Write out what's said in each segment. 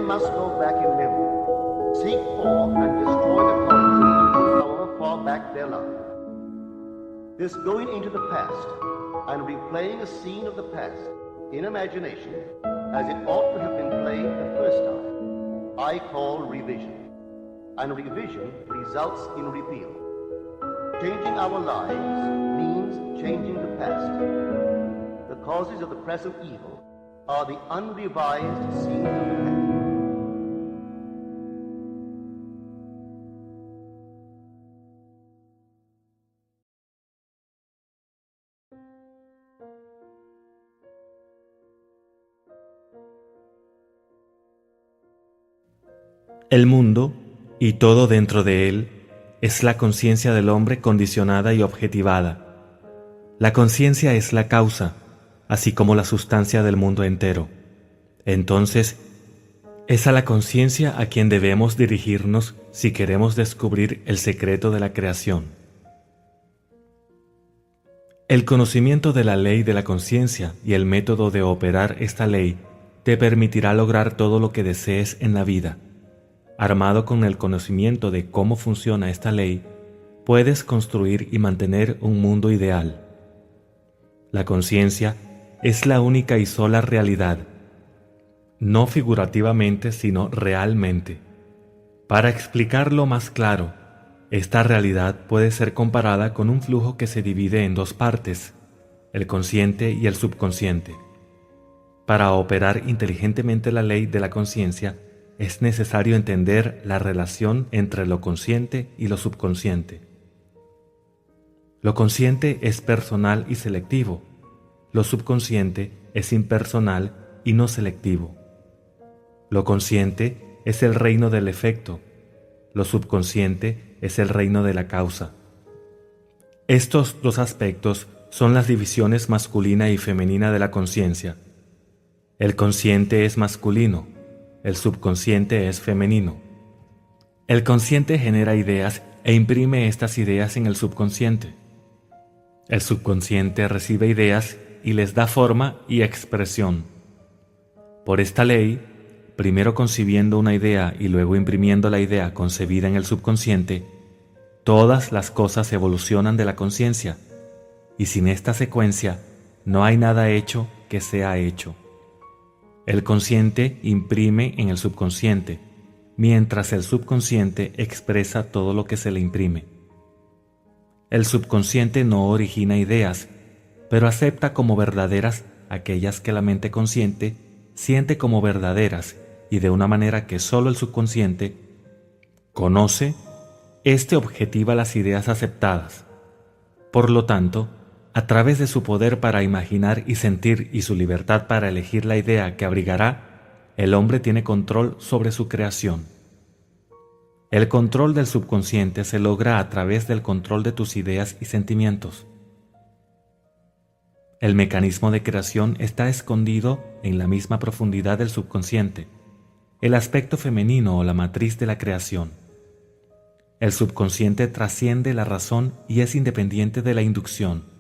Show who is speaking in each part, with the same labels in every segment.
Speaker 1: must go back in memory, seek for and destroy the causes of evil, however far back they lie. This going into the past and replaying a scene of the past in imagination as it ought to have been played the first time, I call revision. And revision results in repeal. Changing our lives means changing the past. The causes of the present evil are the unrevised scenes of the past.
Speaker 2: El mundo, y todo dentro de él, es la conciencia del hombre condicionada y objetivada. La conciencia es la causa, así como la sustancia del mundo entero. Entonces, es a la conciencia a quien debemos dirigirnos si queremos descubrir el secreto de la creación. El conocimiento de la ley de la conciencia y el método de operar esta ley te permitirá lograr todo lo que desees en la vida. Armado con el conocimiento de cómo funciona esta ley, puedes construir y mantener un mundo ideal. La conciencia es la única y sola realidad, no figurativamente sino realmente. Para explicarlo más claro, esta realidad puede ser comparada con un flujo que se divide en dos partes, el consciente y el subconsciente. Para operar inteligentemente la ley de la conciencia, es necesario entender la relación entre lo consciente y lo subconsciente. Lo consciente es personal y selectivo. Lo subconsciente es impersonal y no selectivo. Lo consciente es el reino del efecto. Lo subconsciente es el reino de la causa. Estos dos aspectos son las divisiones masculina y femenina de la conciencia. El consciente es masculino. El subconsciente es femenino. El consciente genera ideas e imprime estas ideas en el subconsciente. El subconsciente recibe ideas y les da forma y expresión. Por esta ley, primero concibiendo una idea y luego imprimiendo la idea concebida en el subconsciente, todas las cosas evolucionan de la conciencia, y sin esta secuencia no hay nada hecho que sea hecho. El consciente imprime en el subconsciente, mientras el subconsciente expresa todo lo que se le imprime. El subconsciente no origina ideas, pero acepta como verdaderas aquellas que la mente consciente siente como verdaderas y de una manera que solo el subconsciente conoce, éste objetiva las ideas aceptadas. Por lo tanto, a través de su poder para imaginar y sentir y su libertad para elegir la idea que abrigará, el hombre tiene control sobre su creación. El control del subconsciente se logra a través del control de tus ideas y sentimientos. El mecanismo de creación está escondido en la misma profundidad del subconsciente, el aspecto femenino o la matriz de la creación. El subconsciente trasciende la razón y es independiente de la inducción.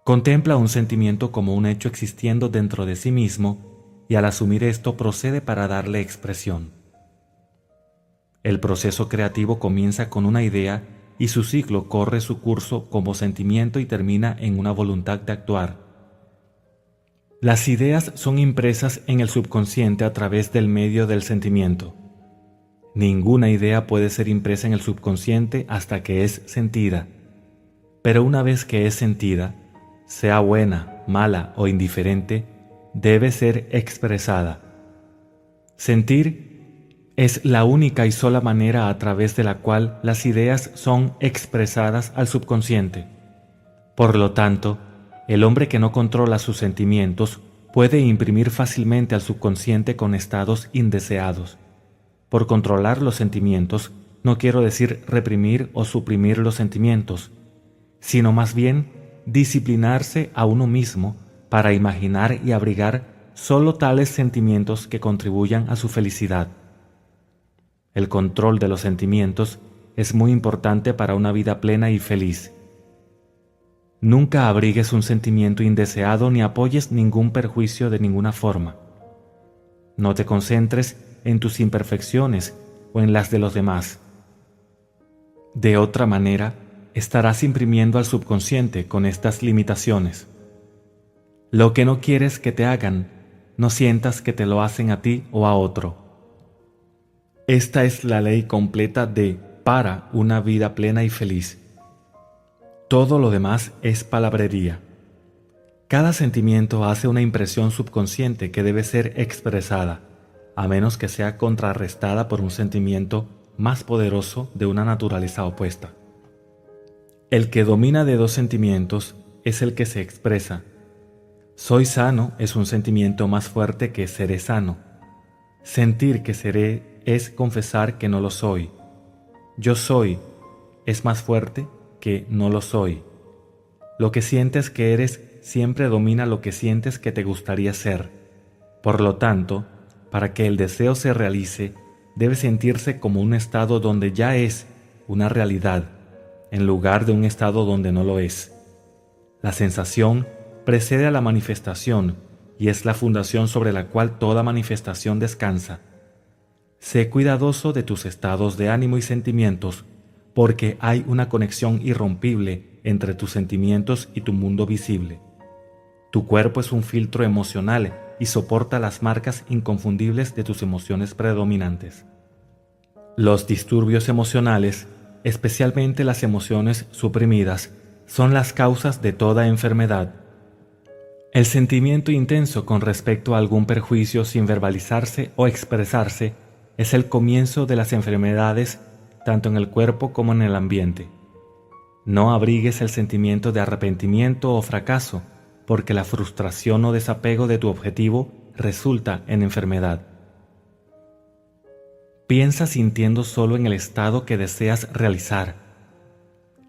Speaker 2: Contempla un sentimiento como un hecho existiendo dentro de sí mismo y al asumir esto procede para darle expresión. El proceso creativo comienza con una idea y su ciclo corre su curso como sentimiento y termina en una voluntad de actuar. Las ideas son impresas en el subconsciente a través del medio del sentimiento. Ninguna idea puede ser impresa en el subconsciente hasta que es sentida, pero una vez que es sentida, sea buena, mala o indiferente, debe ser expresada. Sentir es la única y sola manera a través de la cual las ideas son expresadas al subconsciente. Por lo tanto, el hombre que no controla sus sentimientos puede imprimir fácilmente al subconsciente con estados indeseados. Por controlar los sentimientos, no quiero decir reprimir o suprimir los sentimientos, sino más bien disciplinarse a uno mismo para imaginar y abrigar solo tales sentimientos que contribuyan a su felicidad. El control de los sentimientos es muy importante para una vida plena y feliz. Nunca abrigues un sentimiento indeseado ni apoyes ningún perjuicio de ninguna forma. No te concentres en tus imperfecciones o en las de los demás. De otra manera, estarás imprimiendo al subconsciente con estas limitaciones. Lo que no quieres que te hagan, no sientas que te lo hacen a ti o a otro. Esta es la ley completa de para una vida plena y feliz. Todo lo demás es palabrería. Cada sentimiento hace una impresión subconsciente que debe ser expresada, a menos que sea contrarrestada por un sentimiento más poderoso de una naturaleza opuesta. El que domina de dos sentimientos es el que se expresa. Soy sano es un sentimiento más fuerte que seré sano. Sentir que seré es confesar que no lo soy. Yo soy es más fuerte que no lo soy. Lo que sientes que eres siempre domina lo que sientes que te gustaría ser. Por lo tanto, para que el deseo se realice, debe sentirse como un estado donde ya es una realidad, en lugar de un estado donde no lo es. La sensación precede a la manifestación y es la fundación sobre la cual toda manifestación descansa. Sé cuidadoso de tus estados de ánimo y sentimientos, porque hay una conexión irrompible entre tus sentimientos y tu mundo visible. Tu cuerpo es un filtro emocional y soporta las marcas inconfundibles de tus emociones predominantes. Los disturbios emocionales, especialmente las emociones suprimidas, son las causas de toda enfermedad. El sentimiento intenso con respecto a algún perjuicio sin verbalizarse o expresarse es el comienzo de las enfermedades tanto en el cuerpo como en el ambiente. No abrigues el sentimiento de arrepentimiento o fracaso, porque la frustración o desapego de tu objetivo resulta en enfermedad. Piensa sintiendo solo en el estado que deseas realizar.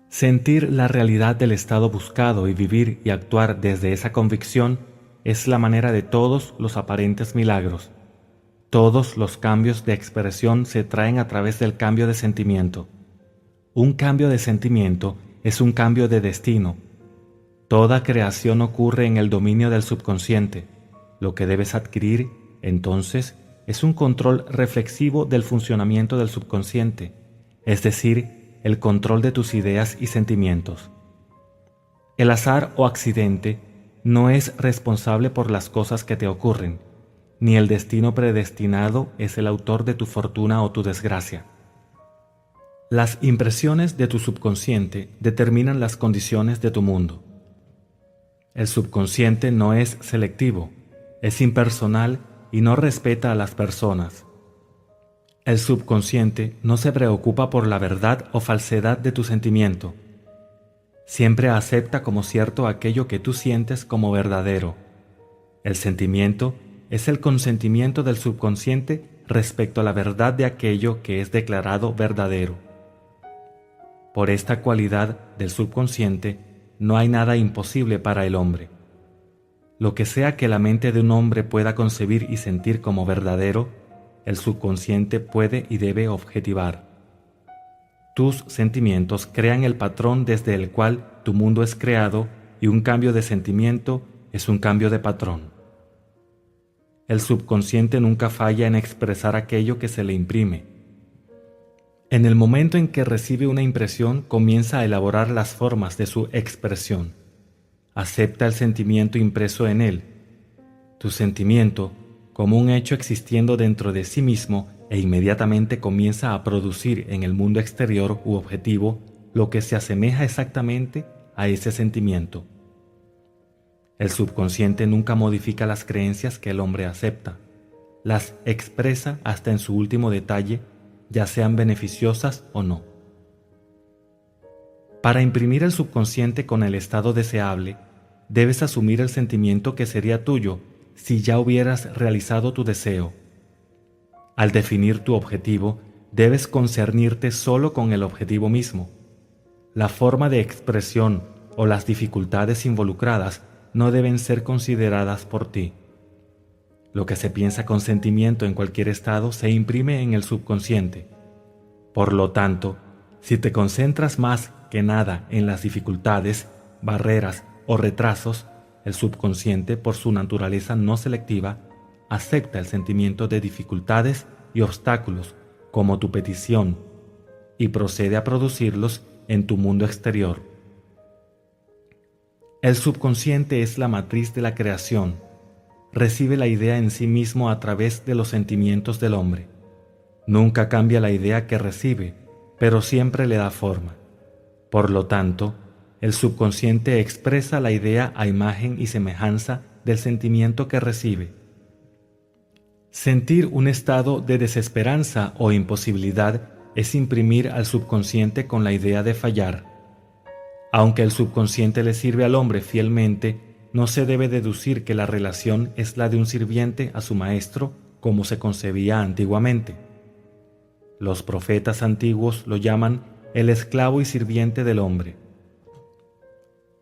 Speaker 2: Sentir la realidad del estado buscado y vivir y actuar desde esa convicción es la manera de todos los aparentes milagros. Todos los cambios de expresión se traen a través del cambio de sentimiento. Un cambio de sentimiento es un cambio de destino. Toda creación ocurre en el dominio del subconsciente. Lo que debes adquirir, entonces, es un control reflexivo del funcionamiento del subconsciente, es decir, el control de tus ideas y sentimientos. El azar o accidente no es responsable por las cosas que te ocurren, ni el destino predestinado es el autor de tu fortuna o tu desgracia. Las impresiones de tu subconsciente determinan las condiciones de tu mundo. El subconsciente no es selectivo, es impersonal y no respeta a las personas. El subconsciente no se preocupa por la verdad o falsedad de tu sentimiento. Siempre acepta como cierto aquello que tú sientes como verdadero. El sentimiento es el consentimiento del subconsciente respecto a la verdad de aquello que es declarado verdadero. Por esta cualidad del subconsciente, no hay nada imposible para el hombre. Lo que sea que la mente de un hombre pueda concebir y sentir como verdadero, el subconsciente puede y debe objetivar. Tus sentimientos crean el patrón desde el cual tu mundo es creado y un cambio de sentimiento es un cambio de patrón. El subconsciente nunca falla en expresar aquello que se le imprime. En el momento en que recibe una impresión, comienza a elaborar las formas de su expresión. Acepta el sentimiento impreso en él. Tu sentimiento, como un hecho existiendo dentro de sí mismo, e inmediatamente comienza a producir en el mundo exterior u objetivo lo que se asemeja exactamente a ese sentimiento. El subconsciente nunca modifica las creencias que el hombre acepta. Las expresa hasta en su último detalle, ya sean beneficiosas o no. Para imprimir el subconsciente con el estado deseable, debes asumir el sentimiento que sería tuyo si ya hubieras realizado tu deseo. Al definir tu objetivo, debes concernirte solo con el objetivo mismo. La forma de expresión o las dificultades involucradas no deben ser consideradas por ti. Lo que se piensa con sentimiento en cualquier estado se imprime en el subconsciente. Por lo tanto, si te concentras más que nada en las dificultades, barreras o retrasos, el subconsciente, por su naturaleza no selectiva, acepta el sentimiento de dificultades y obstáculos como tu petición y procede a producirlos en tu mundo exterior. El subconsciente es la matriz de la creación. Recibe la idea en sí mismo a través de los sentimientos del hombre. Nunca cambia la idea que recibe, pero siempre le da forma. Por lo tanto, el subconsciente expresa la idea a imagen y semejanza del sentimiento que recibe. Sentir un estado de desesperanza o imposibilidad es imprimir al subconsciente con la idea de fallar. Aunque el subconsciente le sirve al hombre fielmente, no se debe deducir que la relación es la de un sirviente a su maestro como se concebía antiguamente. Los profetas antiguos lo llaman el esclavo y sirviente del hombre.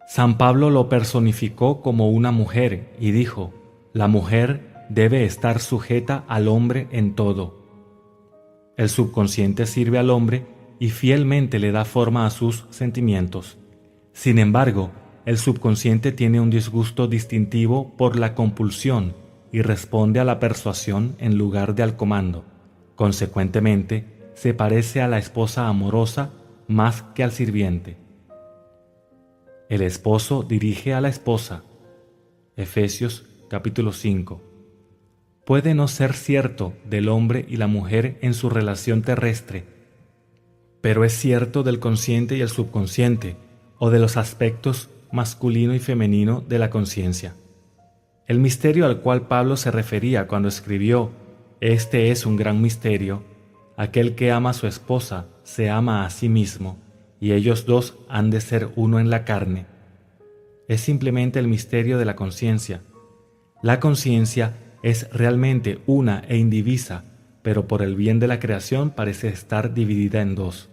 Speaker 2: San Pablo lo personificó como una mujer y dijo: la mujer debe estar sujeta al hombre en todo. El subconsciente sirve al hombre y fielmente le da forma a sus sentimientos. Sin embargo, el subconsciente tiene un disgusto distintivo por la compulsión y responde a la persuasión en lugar de al comando. Consecuentemente, se parece a la esposa amorosa más que al sirviente. El esposo dirige a la esposa. Efesios capítulo 5. Puede no ser cierto del hombre y la mujer en su relación terrestre, pero es cierto del consciente y el subconsciente, o de los aspectos masculino y femenino de la conciencia. El misterio al cual Pablo se refería cuando escribió «Este es un gran misterio», aquel que ama a su esposa se ama a sí mismo, y ellos dos han de ser uno en la carne. Es simplemente el misterio de la conciencia. La conciencia es realmente una e indivisa, pero por el bien de la creación parece estar dividida en dos.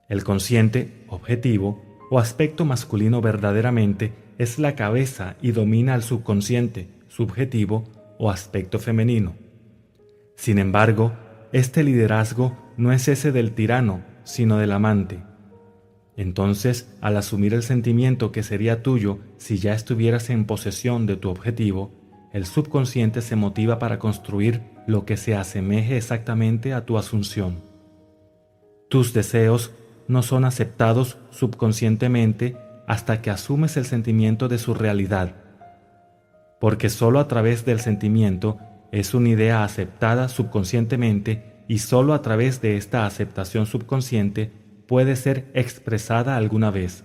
Speaker 2: El consciente, objetivo, o aspecto masculino verdaderamente es la cabeza y domina al subconsciente, subjetivo, o aspecto femenino. Sin embargo, este liderazgo no es ese del tirano, sino del amante. Entonces, al asumir el sentimiento que sería tuyo si ya estuvieras en posesión de tu objetivo, el subconsciente se motiva para construir lo que se asemeje exactamente a tu asunción. Tus deseos no son aceptados subconscientemente hasta que asumes el sentimiento de su realidad, porque sólo a través del sentimiento es una idea aceptada subconscientemente y sólo a través de esta aceptación subconsciente puede ser expresada alguna vez.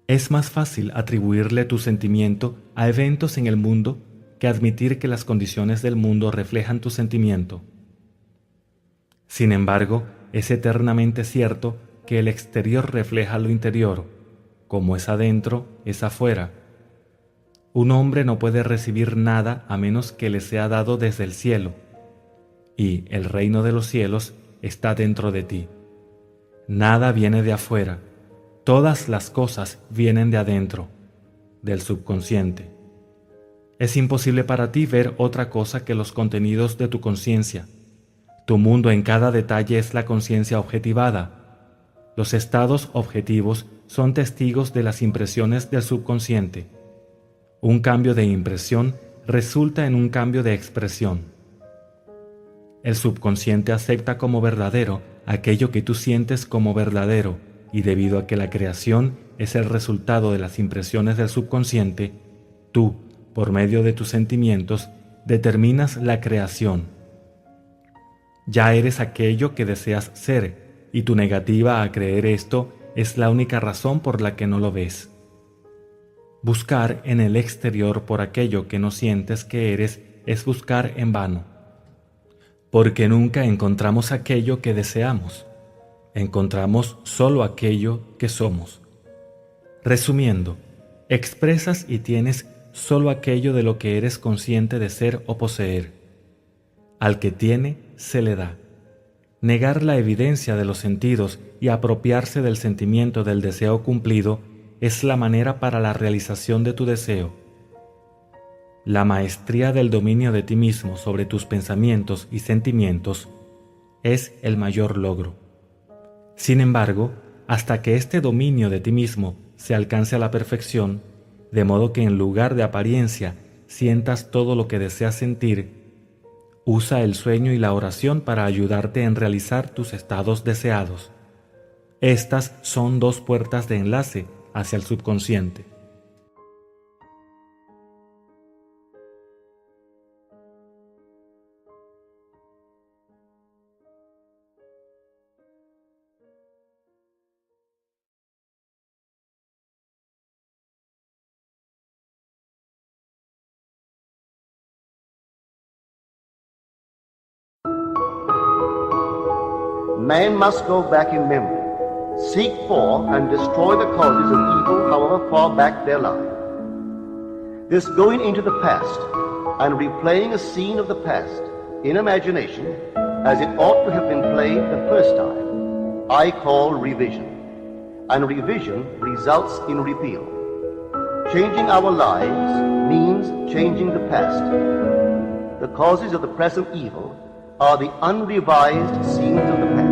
Speaker 2: Es más fácil atribuirle tu sentimiento a eventos en el mundo que admitir que las condiciones del mundo reflejan tu sentimiento. Sin embargo, es eternamente cierto que el exterior refleja lo interior, como es adentro, es afuera. Un hombre no puede recibir nada a menos que le sea dado desde el cielo, y el reino de los cielos está dentro de ti. Nada viene de afuera, todas las cosas vienen de adentro, del subconsciente. Es imposible para ti ver otra cosa que los contenidos de tu conciencia. Tu mundo en cada detalle es la conciencia objetivada. Los estados objetivos son testigos de las impresiones del subconsciente. Un cambio de impresión resulta en un cambio de expresión. El subconsciente acepta como verdadero aquello que tú sientes como verdadero, y debido a que la creación es el resultado de las impresiones del subconsciente, tú, por medio de tus sentimientos, determinas la creación. Ya eres aquello que deseas ser, y tu negativa a creer esto es la única razón por la que no lo ves. Buscar en el exterior por aquello que no sientes que eres es buscar en vano, porque nunca encontramos aquello que deseamos, encontramos solo aquello que somos. Resumiendo, expresas y tienes solo aquello de lo que eres consciente de ser o poseer. Al que tiene, se le da. Negar la evidencia de los sentidos y apropiarse del sentimiento del deseo cumplido es la manera para la realización de tu deseo. La maestría del dominio de ti mismo sobre tus pensamientos y sentimientos es el mayor logro. Sin embargo, hasta que este dominio de ti mismo se alcance a la perfección, de modo que en lugar de apariencia sientas todo lo que deseas sentir, usa el sueño y la oración para ayudarte en realizar tus estados deseados. Estas son dos puertas de enlace hacia el subconsciente.
Speaker 1: Man must go back in memory, seek for and destroy the causes of evil however far back they lie. This going into the past and replaying a scene of the past in imagination as it ought to have been played the first time, I call revision. And revision results in repeal. Changing our lives means changing the past. The causes of the present evil are the unrevised scenes of the past.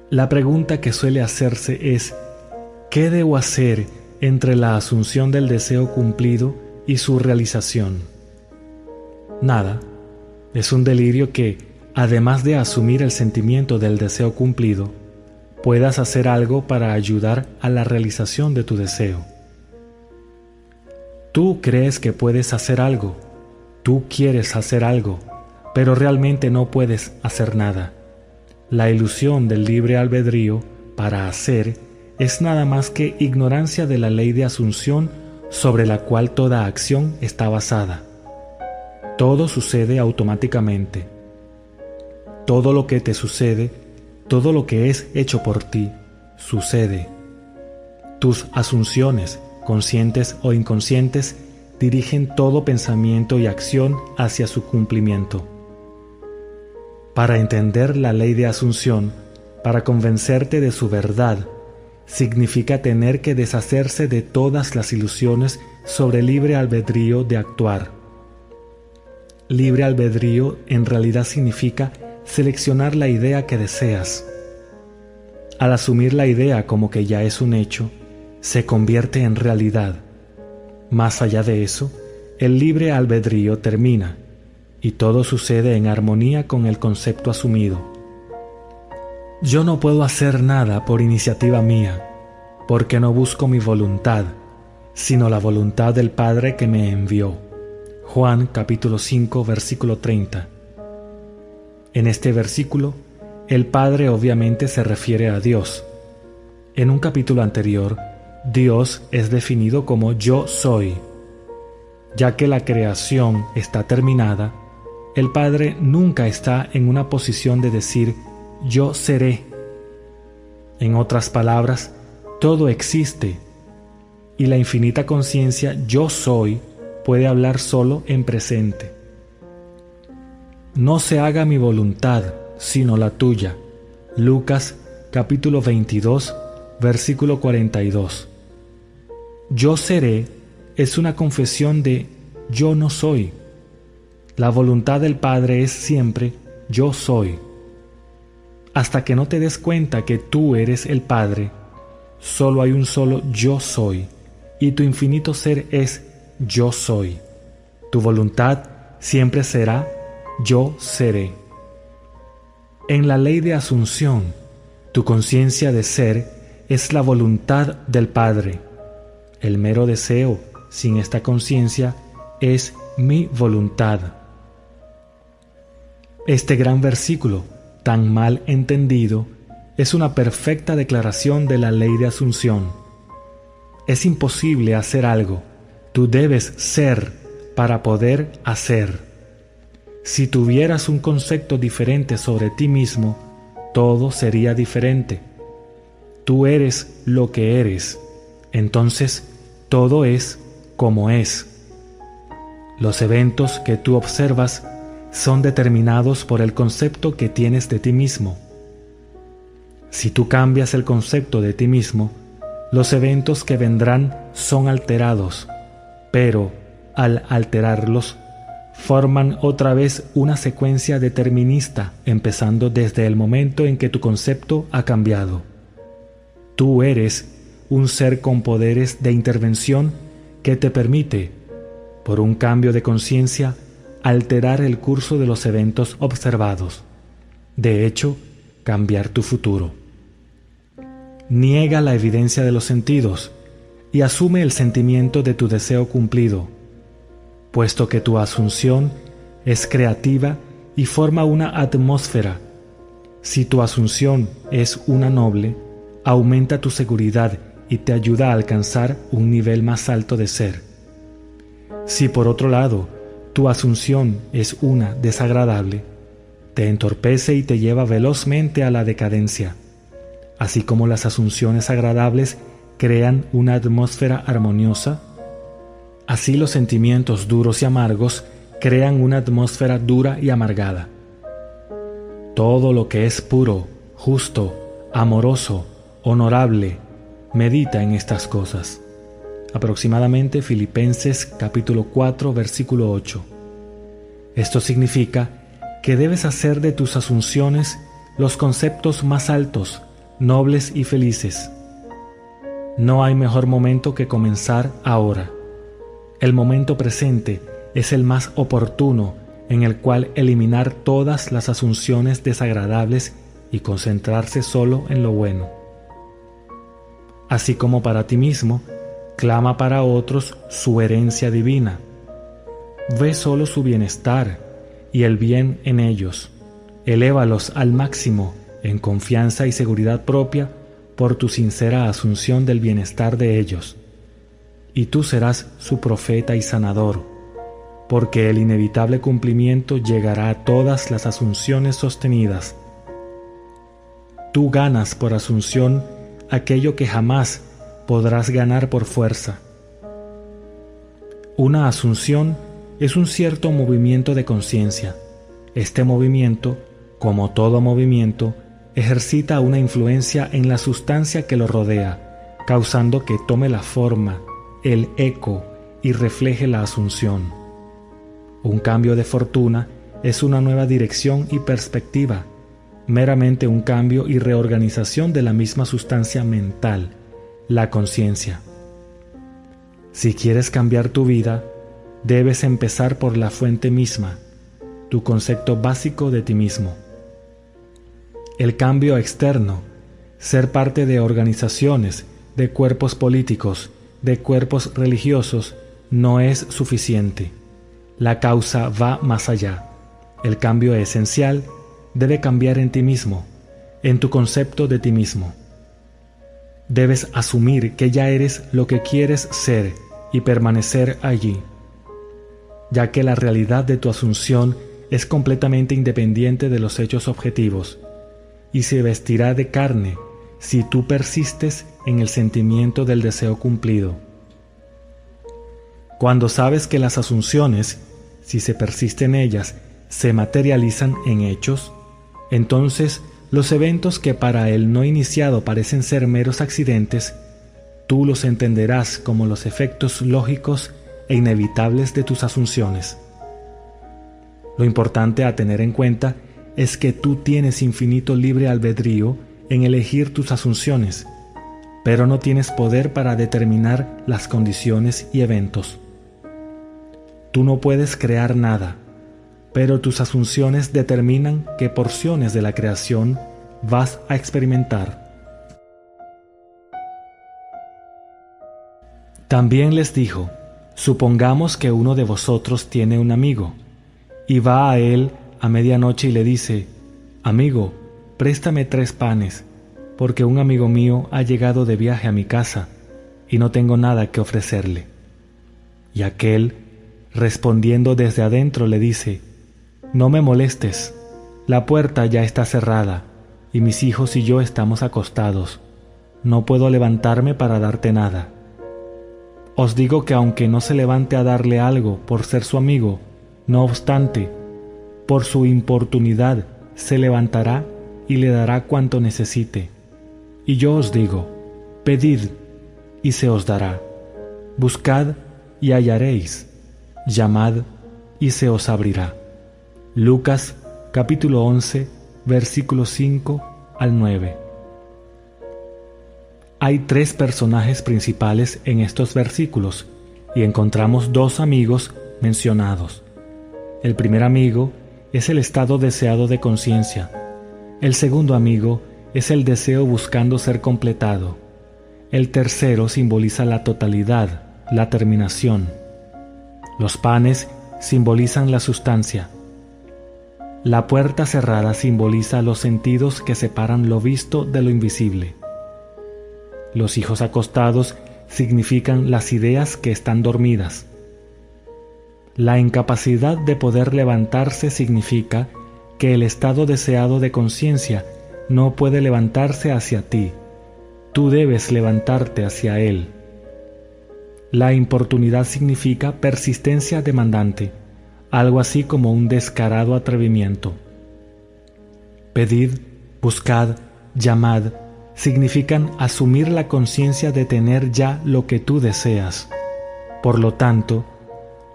Speaker 2: La pregunta que suele hacerse es, ¿qué debo hacer entre la asunción del deseo cumplido y su realización? Nada. Es un delirio que, además de asumir el sentimiento del deseo cumplido, puedas hacer algo para ayudar a la realización de tu deseo. Tú crees que puedes hacer algo, tú quieres hacer algo, pero realmente no puedes hacer nada. La ilusión del libre albedrío para hacer es nada más que ignorancia de la ley de asunción sobre la cual toda acción está basada. Todo sucede automáticamente. Todo lo que te sucede, todo lo que es hecho por ti, sucede. Tus asunciones, conscientes o inconscientes, dirigen todo pensamiento y acción hacia su cumplimiento. Para entender la ley de asunción, para convencerte de su verdad, significa tener que deshacerse de todas las ilusiones sobre libre albedrío de actuar. Libre albedrío en realidad significa seleccionar la idea que deseas. Al asumir la idea como que ya es un hecho, se convierte en realidad. Más allá de eso, el libre albedrío termina, y todo sucede en armonía con el concepto asumido. Yo no puedo hacer nada por iniciativa mía, porque no busco mi voluntad, sino la voluntad del Padre que me envió. Juan capítulo 5, versículo 30. En este versículo, el Padre obviamente se refiere a Dios. En un capítulo anterior, Dios es definido como yo soy. Ya que la creación está terminada, el Padre nunca está en una posición de decir yo seré. En otras palabras, todo existe, y la infinita conciencia yo soy puede hablar solo en presente. No se haga mi voluntad, sino la tuya. Lucas capítulo 22, versículo 42. Yo seré es una confesión de yo no soy. La voluntad del Padre es siempre yo soy. Hasta que no te des cuenta que tú eres el Padre, solo hay un solo yo soy, y tu infinito ser es yo soy. Tu voluntad siempre será yo seré. En la ley de asunción, tu conciencia de ser es la voluntad del Padre. El mero deseo, sin esta conciencia, es mi voluntad. Este gran versículo, tan mal entendido, es una perfecta declaración de la ley de asunción. Es imposible hacer algo, tú debes ser para poder hacer. Si tuvieras un concepto diferente sobre ti mismo, todo sería diferente. Tú eres lo que eres, entonces todo es como es. Los eventos que tú observas son determinados por el concepto que tienes de ti mismo. Si tú cambias el concepto de ti mismo, los eventos que vendrán son alterados, pero al alterarlos, forman otra vez una secuencia determinista, empezando desde el momento en que tu concepto ha cambiado. Tú eres un ser con poderes de intervención que te permite, por un cambio de conciencia, alterar el curso de los eventos observados. De hecho, cambiar tu futuro. Niega la evidencia de los sentidos y asume el sentimiento de tu deseo cumplido, puesto que tu asunción es creativa y forma una atmósfera. Si tu asunción es una noble, aumenta tu seguridad y te ayuda a alcanzar un nivel más alto de ser. Si por otro lado, tu asunción es una desagradable, te entorpece y te lleva velozmente a la decadencia. Así como las asunciones agradables crean una atmósfera armoniosa, así los sentimientos duros y amargos crean una atmósfera dura y amargada. Todo lo que es puro, justo, amoroso, honorable, medita en estas cosas. Aproximadamente Filipenses capítulo 4, versículo 8. Esto significa que debes hacer de tus asunciones los conceptos más altos, nobles y felices. No hay mejor momento que comenzar ahora. El momento presente es el más oportuno en el cual eliminar todas las asunciones desagradables y concentrarse solo en lo bueno. Así como para ti mismo, clama para otros su herencia divina. Ve solo su bienestar y el bien en ellos. Elévalos al máximo en confianza y seguridad propia por tu sincera asunción del bienestar de ellos. Y tú serás su profeta y sanador, porque el inevitable cumplimiento llegará a todas las asunciones sostenidas. Tú ganas por asunción aquello que jamás podrás ganar por fuerza. Una asunción es un cierto movimiento de conciencia. Este movimiento, como todo movimiento, ejercita una influencia en la sustancia que lo rodea, causando que tome la forma, el eco y refleje la asunción. Un cambio de fortuna es una nueva dirección y perspectiva, meramente un cambio y reorganización de la misma sustancia mental, la conciencia. Si quieres cambiar tu vida, debes empezar por la fuente misma, tu concepto básico de ti mismo. El cambio externo, ser parte de organizaciones, de cuerpos políticos, de cuerpos religiosos, no es suficiente. La causa va más allá. El cambio esencial debe cambiar en ti mismo, en tu concepto de ti mismo. Debes asumir que ya eres lo que quieres ser y permanecer allí, ya que la realidad de tu asunción es completamente independiente de los hechos objetivos y se vestirá de carne si tú persistes en el sentimiento del deseo cumplido. Cuando sabes que las asunciones, si se persiste en ellas, se materializan en hechos, entonces los eventos que para el no iniciado parecen ser meros accidentes, tú los entenderás como los efectos lógicos e inevitables de tus asunciones. Lo importante a tener en cuenta es que tú tienes infinito libre albedrío en elegir tus asunciones, pero no tienes poder para determinar las condiciones y eventos. Tú no puedes crear nada, pero tus asunciones determinan qué porciones de la creación vas a experimentar. También les dijo: supongamos que uno de vosotros tiene un amigo, y va a él a medianoche y le dice: amigo, préstame 3 panes, porque un amigo mío ha llegado de viaje a mi casa, y no tengo nada que ofrecerle. Y aquel, respondiendo desde adentro, le dice: no me molestes, la puerta ya está cerrada, y mis hijos y yo estamos acostados, no puedo levantarme para darte nada. Os digo que aunque no se levante a darle algo por ser su amigo, no obstante, por su importunidad se levantará y le dará cuanto necesite. Y yo os digo: pedid y se os dará, buscad y hallaréis, llamad y se os abrirá. Lucas capítulo 11, versículos 5 al 9. Hay 3 personajes principales en estos versículos y encontramos 2 amigos mencionados. El primer amigo es el estado deseado de conciencia. El segundo amigo es el deseo buscando ser completado. El tercero simboliza la totalidad, la terminación. Los panes simbolizan la sustancia. La puerta cerrada simboliza los sentidos que separan lo visto de lo invisible. Los hijos acostados significan las ideas que están dormidas. La incapacidad de poder levantarse significa que el estado deseado de conciencia no puede levantarse hacia ti. Tú debes levantarte hacia él. La importunidad significa persistencia demandante, algo así como un descarado atrevimiento. Pedid, buscad, llamad, significan asumir la conciencia de tener ya lo que tú deseas. Por lo tanto,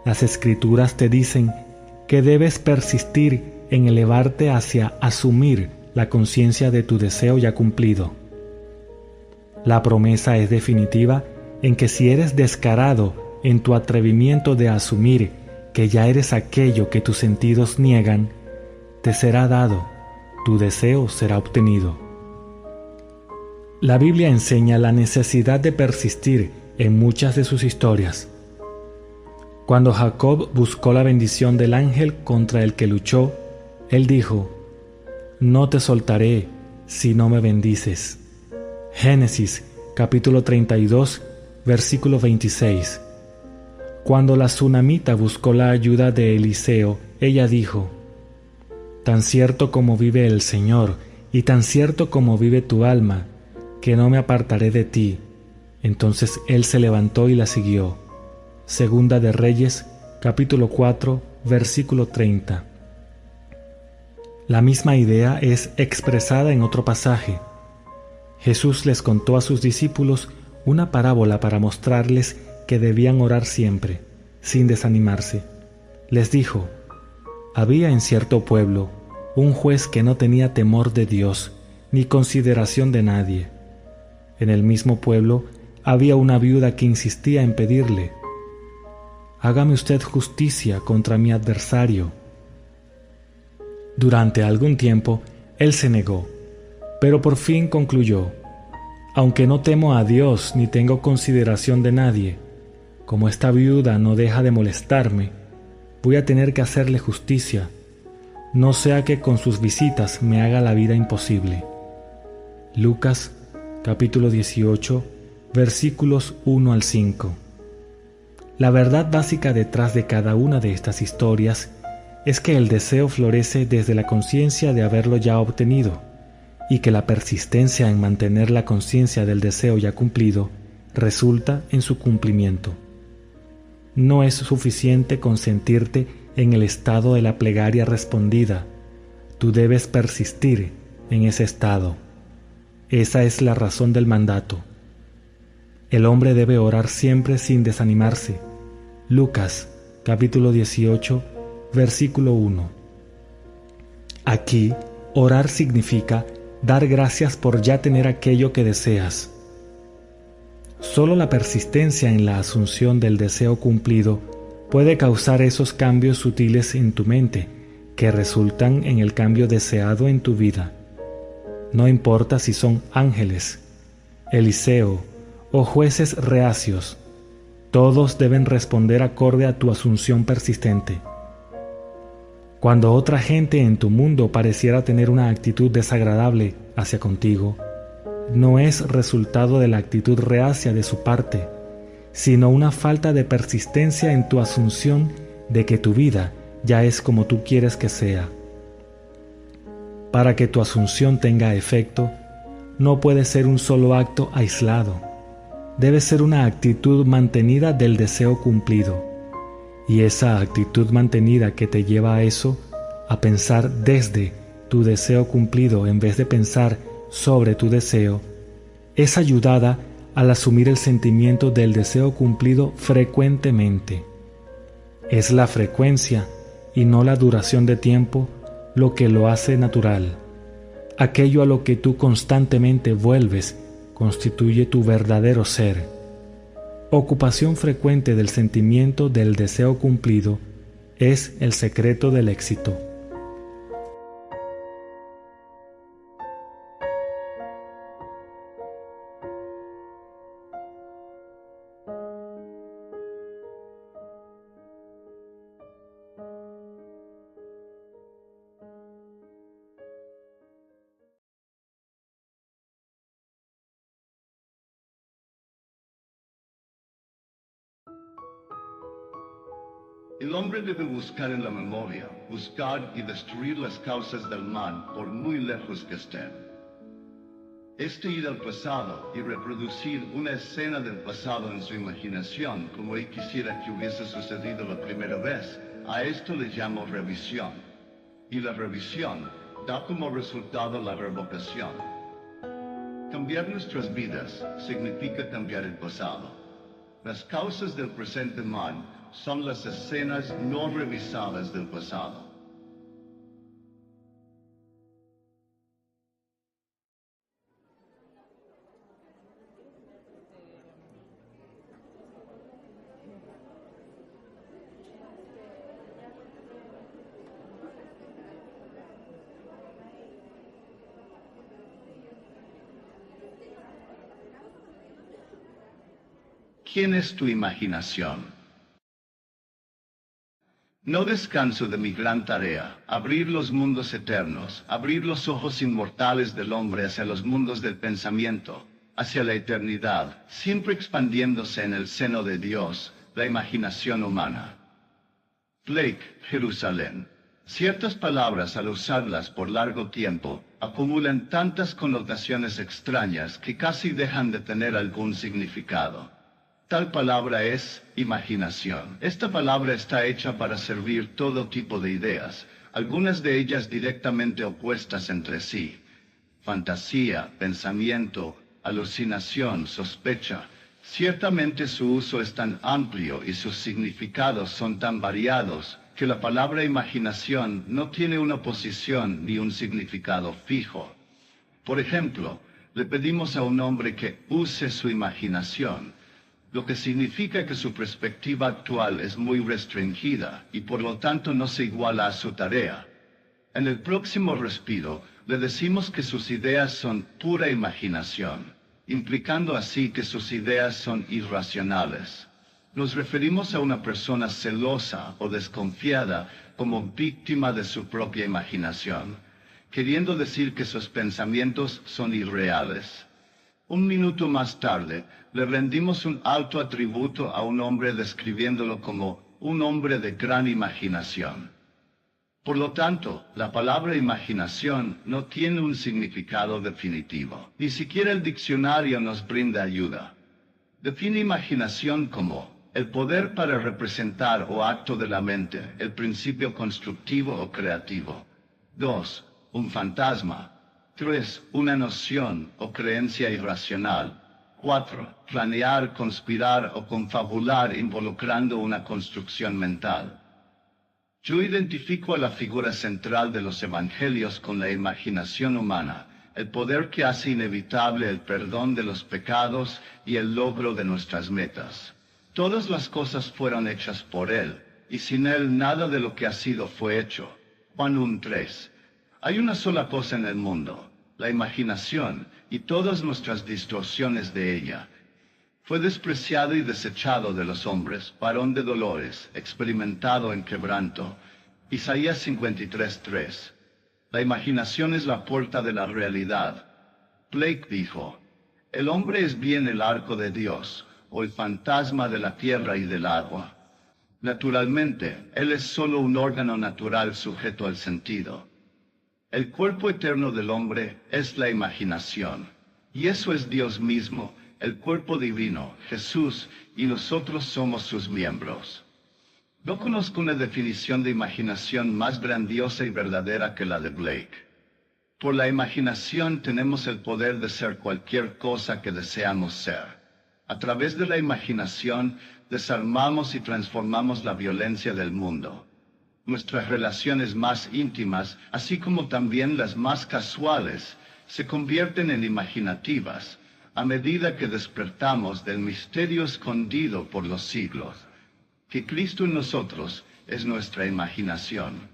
Speaker 2: las Escrituras te dicen que debes persistir en elevarte hacia asumir la conciencia de tu deseo ya cumplido. La promesa es definitiva en que si eres descarado en tu atrevimiento de asumir que ya eres aquello que tus sentidos niegan, te será dado, tu deseo será obtenido. La Biblia enseña la necesidad de persistir en muchas de sus historias. Cuando Jacob buscó la bendición del ángel contra el que luchó, él dijo: «No te soltaré si no me bendices». Génesis capítulo 32, versículo 26. Cuando la tsunamita buscó la ayuda de Eliseo, ella dijo: «Tan cierto como vive el Señor, y tan cierto como vive tu alma, que no me apartaré de ti». Entonces él se levantó y la siguió. Segunda de Reyes, capítulo 4, versículo 30. La misma idea es expresada en otro pasaje. Jesús les contó a sus discípulos una parábola para mostrarles que debían orar siempre, sin desanimarse. Les dijo: «Había en cierto pueblo un juez que no tenía temor de Dios, ni consideración de nadie. En el mismo pueblo había una viuda que insistía en pedirle: «Hágame usted justicia contra mi adversario». Durante algún tiempo él se negó, pero por fin concluyó: «Aunque no temo a Dios ni tengo consideración de nadie, como esta viuda no deja de molestarme, voy a tener que hacerle justicia, no sea que con sus visitas me haga la vida imposible». Lucas capítulo 18, versículos 1 al 5. La verdad básica detrás de cada una de estas historias es que el deseo florece desde la conciencia de haberlo ya obtenido, y que la persistencia en mantener la conciencia del deseo ya cumplido resulta en su cumplimiento. No es suficiente con sentirte en el estado de la plegaria respondida. Tú debes persistir en ese estado. Esa es la razón del mandato. El hombre debe orar siempre sin desanimarse. Lucas capítulo 18, versículo 1. Aquí, orar significa dar gracias por ya tener aquello que deseas. Solo la persistencia en la asunción del deseo cumplido puede causar esos cambios sutiles en tu mente que resultan en el cambio deseado en tu vida. No importa si son ángeles, Eliseo o jueces reacios, todos deben responder acorde a tu asunción persistente. Cuando otra gente en tu mundo pareciera tener una actitud desagradable hacia contigo, no es resultado de la actitud reacia de su parte, sino una falta de persistencia en tu asunción de que tu vida ya es como tú quieres que sea. Para que tu asunción tenga efecto, no puede ser un solo acto aislado. Debe ser una actitud mantenida del deseo cumplido. Y esa actitud mantenida que te lleva a eso, a pensar desde tu deseo cumplido en vez de pensar sobre tu deseo, es ayudada al asumir el sentimiento del deseo cumplido frecuentemente. Es la frecuencia y no la duración de tiempo lo que lo hace natural. Aquello a lo que tú constantemente vuelves constituye tu verdadero ser. Ocupación frecuente del sentimiento del deseo cumplido es el secreto del éxito.
Speaker 1: El hombre debe buscar en la memoria, buscar y destruir las causas del mal por muy lejos que estén. Este ir al pasado y reproducir una escena del pasado en su imaginación como él quisiera que hubiese sucedido la primera vez, a esto le llamo revisión. Y la revisión da como resultado la revocación. Cambiar nuestras vidas significa cambiar el pasado. Las causas del presente mal son las escenas no revisadas del pasado. ¿Quién es tu imaginación? No descanso de mi gran tarea, abrir los mundos eternos, abrir los ojos inmortales del hombre hacia los mundos del pensamiento, hacia la eternidad, siempre expandiéndose en el seno de Dios, la imaginación humana. Blake, Jerusalén. Ciertas palabras, al usarlas por largo tiempo, acumulan tantas connotaciones extrañas que casi dejan de tener algún significado. Tal palabra es imaginación. Esta palabra está hecha para servir todo tipo de ideas, algunas de ellas directamente opuestas entre sí. Fantasía, pensamiento, alucinación, sospecha. Ciertamente su uso es tan amplio y sus significados son tan variados que la palabra imaginación no tiene una posición ni un significado fijo. Por ejemplo, le pedimos a un hombre que use su imaginación, lo que significa que su perspectiva actual es muy restringida y por lo tanto no se iguala a su tarea. En el próximo respiro, le decimos que sus ideas son pura imaginación, implicando así que sus ideas son irracionales. Nos referimos a una persona celosa o desconfiada como víctima de su propia imaginación, queriendo decir que sus pensamientos son irreales. Un minuto más tarde, le rendimos un alto atributo a un hombre describiéndolo como un hombre de gran imaginación. Por lo tanto, la palabra imaginación no tiene un significado definitivo. Ni siquiera el diccionario nos brinda ayuda. Define imaginación como el poder para representar o acto de la mente, el principio constructivo o creativo. 2. Un fantasma. 3. Una noción o creencia irracional. 4. Planear, conspirar o confabular involucrando una construcción mental. Yo identifico a la figura central de los evangelios con la imaginación humana, el poder que hace inevitable el perdón de los pecados y el logro de nuestras metas. Todas las cosas fueron hechas por Él, y sin Él nada de lo que ha sido fue hecho. Juan 1:3. Hay una sola cosa en el mundo, la imaginación, y todas nuestras distorsiones de ella. Fue despreciado y desechado de los hombres, varón de dolores, experimentado en quebranto. Isaías 53:3. La imaginación es la puerta de la realidad. Blake dijo, el hombre es bien el arco de Dios, o el fantasma de la tierra y del agua. Naturalmente, él es solo un órgano natural sujeto al sentido. El cuerpo eterno del hombre es la imaginación, y eso es Dios mismo, el cuerpo divino, Jesús, y nosotros somos sus miembros. No conozco una definición de imaginación más grandiosa y verdadera que la de Blake. Por la imaginación tenemos el poder de ser cualquier cosa que deseamos ser. A través de la imaginación desarmamos y transformamos la violencia del mundo.
Speaker 3: Nuestras relaciones más íntimas, así como también las más casuales, se convierten en imaginativas a medida que despertamos del misterio escondido por los siglos, que Cristo en nosotros es nuestra imaginación.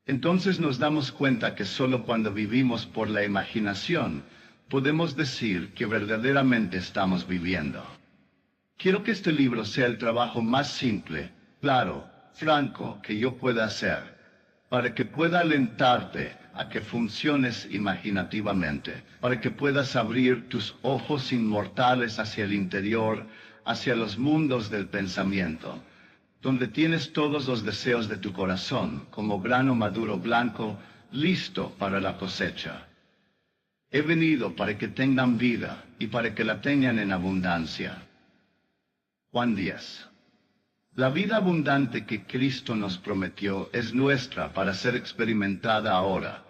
Speaker 3: Entonces nos damos cuenta que solo cuando vivimos por la imaginación podemos decir que verdaderamente estamos viviendo. Quiero que este libro sea el trabajo más simple, claro, franco que yo pueda hacer, para que pueda alentarte a que funciones imaginativamente, para que puedas abrir tus ojos inmortales hacia el interior, hacia los mundos del pensamiento, donde tienes todos los deseos de tu corazón, como grano maduro blanco, listo para la cosecha. He venido para que tengan vida y para que la tengan en abundancia. Juan 10. La vida abundante que Cristo nos prometió es nuestra para ser experimentada ahora,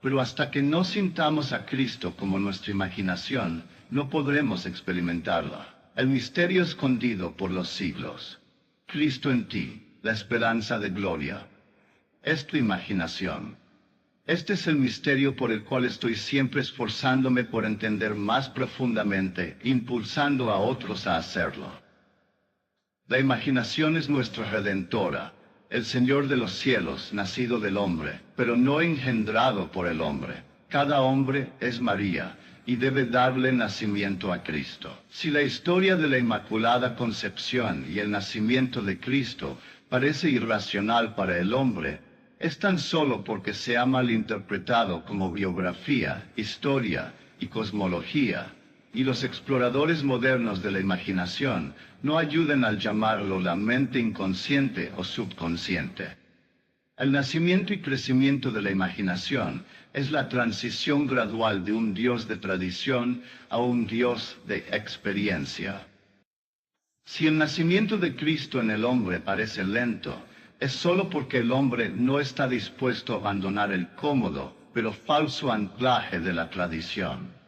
Speaker 3: pero hasta que no sintamos a Cristo como nuestra imaginación, no podremos experimentarla. El misterio escondido por los siglos. Cristo en ti, la esperanza de gloria. Es tu imaginación. Este es el misterio por el cual estoy siempre esforzándome por entender más profundamente, impulsando a otros a hacerlo. La imaginación es nuestra redentora, el Señor de los cielos, nacido del hombre, pero no engendrado por el hombre. Cada hombre es María, y debe darle nacimiento a Cristo. Si la historia de la Inmaculada Concepción y el nacimiento de Cristo parece irracional para el hombre, es tan solo porque se ha malinterpretado como biografía, historia y cosmología, y los exploradores modernos de la imaginación no ayudan al llamarlo la mente inconsciente o subconsciente. El nacimiento y crecimiento de la imaginación es la transición gradual de un Dios de tradición a un Dios de experiencia. Si el nacimiento de Cristo en el hombre parece lento, es solo porque el hombre no está dispuesto a abandonar el cómodo, pero falso anclaje de la tradición.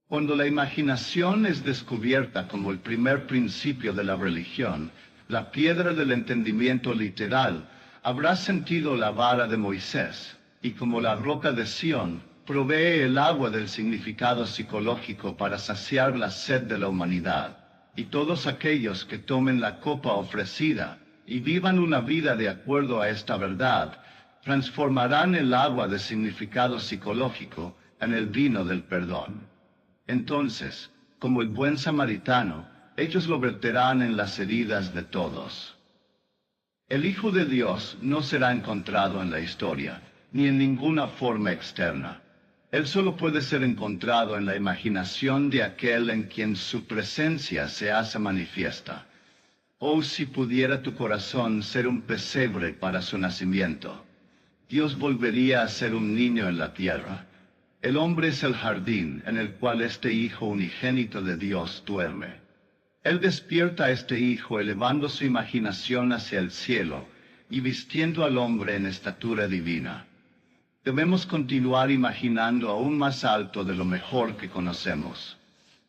Speaker 3: Cuando la imaginación es descubierta como el primer principio de la religión, la piedra del entendimiento literal habrá sentido la vara de Moisés, y como la roca de Sión, provee el agua del significado psicológico para saciar la sed de la humanidad. Y todos aquellos que tomen la copa ofrecida y vivan una vida de acuerdo a esta verdad, transformarán el agua de significado psicológico en el vino del perdón. Entonces, como el buen samaritano, ellos lo verterán en las heridas de todos. El Hijo de Dios no será encontrado en la historia, ni en ninguna forma externa. Él solo puede ser encontrado en la imaginación de aquel en quien su presencia se hace manifiesta. Oh, si pudiera tu corazón ser un pesebre para su nacimiento. Dios volvería a ser un niño en la tierra. El hombre es el jardín en el cual este Hijo unigénito de Dios duerme. Él despierta a este Hijo elevando su imaginación hacia el cielo y vistiendo al hombre en estatura divina. Debemos continuar imaginando aún más alto de lo mejor que conocemos.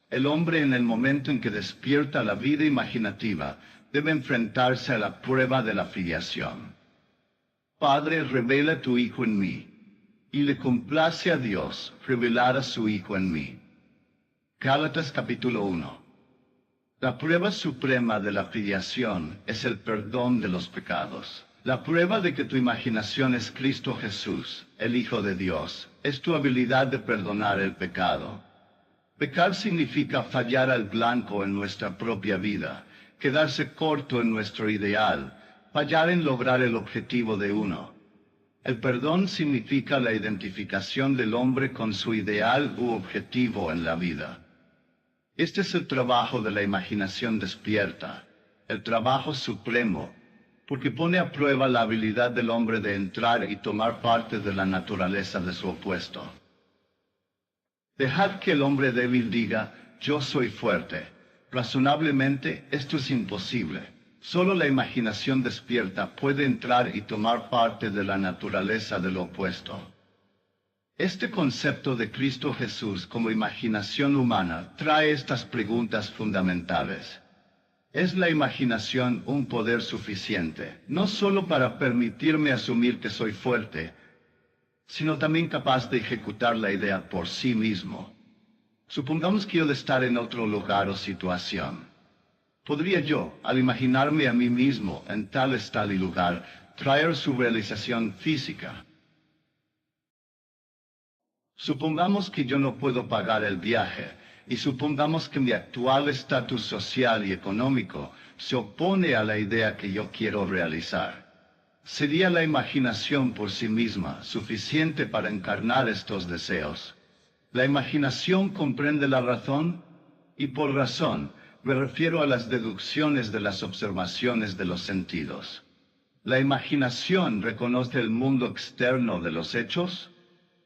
Speaker 3: El hombre en el momento en que despierta la vida imaginativa debe enfrentarse a la prueba de la filiación. Padre, revela tu Hijo en mí. Y le complace a Dios revelar a su Hijo en mí. Gálatas capítulo 1. La prueba suprema de la filiación es el perdón de los pecados. La prueba de que tu imaginación es Cristo Jesús, el Hijo de Dios, es tu habilidad de perdonar el pecado. Pecar significa fallar al blanco en nuestra propia vida, quedarse corto en nuestro ideal, fallar en lograr el objetivo de uno. El perdón significa la identificación del hombre con su ideal u objetivo en la vida. Este es el trabajo de la imaginación despierta, el trabajo supremo, porque pone a prueba la habilidad del hombre de entrar y tomar parte de la naturaleza de su opuesto. Dejad que el hombre débil diga, yo soy fuerte. Razonablemente, esto es imposible. Solo la imaginación despierta puede entrar y tomar parte de la naturaleza del opuesto. Este concepto de Cristo Jesús como imaginación humana trae estas preguntas fundamentales. ¿Es la imaginación un poder suficiente, no solo para permitirme asumir que soy fuerte, sino también capaz de ejecutar la idea por sí mismo? Supongamos que yo de estar en otro lugar o situación. ¿Podría yo, al imaginarme a mí mismo en tal estado y lugar, traer su realización física? Supongamos que yo no puedo pagar el viaje, y supongamos que mi actual estatus social y económico se opone a la idea que yo quiero realizar. ¿Sería la imaginación por sí misma suficiente para encarnar estos deseos? La imaginación comprende la razón, y por razón me refiero a las deducciones de las observaciones de los sentidos. ¿La imaginación reconoce el mundo externo de los hechos?